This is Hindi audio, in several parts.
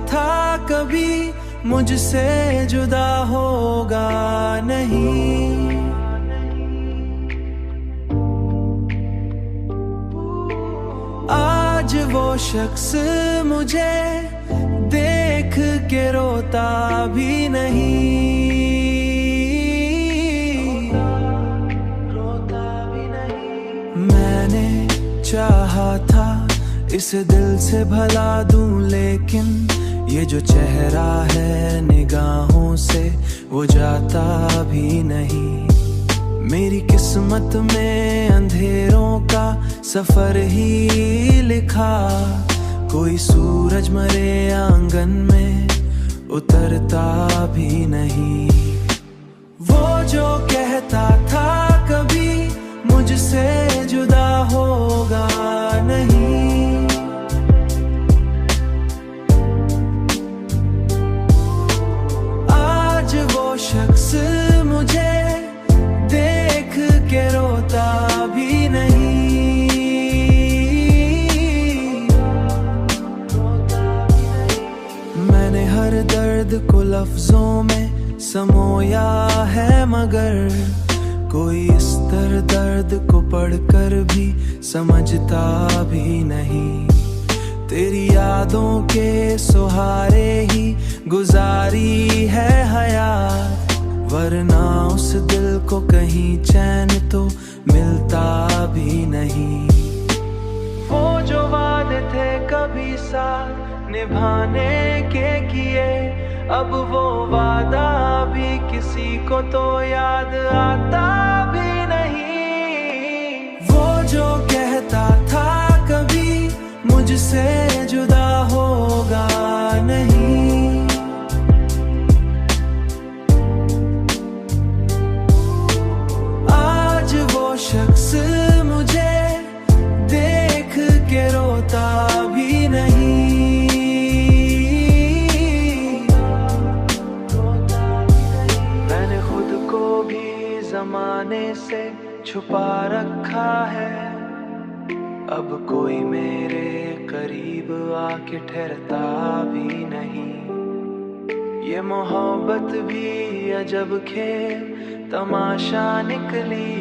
था कभी मुझसे जुदा होगा नहीं। आज वो शख्स मुझे देख के रोता भी नहीं। मैंने चाहा था इसे दिल से भला दूं, लेकिन ये जो चेहरा है निगाहों से वो जाता भी नहीं। मेरी किस्मत में अंधेरों का सफर ही लिखा, कोई सूरज मरे आंगन में उतरता भी नहीं। वो जो कहता था कभी मुझसे जुदा होगा नहीं, आज वो शख्स मुझे देख के रोता भी नहीं। मैंने हर दर्द को लफ्जों में समोया है, मगर कोई इस दर्द को पढ़कर भी समझता भी नहीं। तेरी यादों के सहारे ही गुजारी है हयात, वरना उस दिल को कहीं चैन तो मिलता भी नहीं। वो जो वादे थे कभी साथ निभाने के किए, अब वो वादा भी किसी को तो याद आता भी नहीं। वो जो कहता था कभी मुझसे जुदा होगा नहीं, आज वो शख्स मुझे देख के रोता भी नहीं। ज़माने से छुपा रखा है, अब कोई मेरे करीब आके ठहरता भी नहीं। ये मोहब्बत भी अजब खेल तमाशा निकली,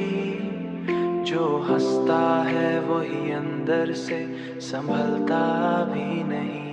जो हंसता है वही अंदर से संभलता भी नहीं।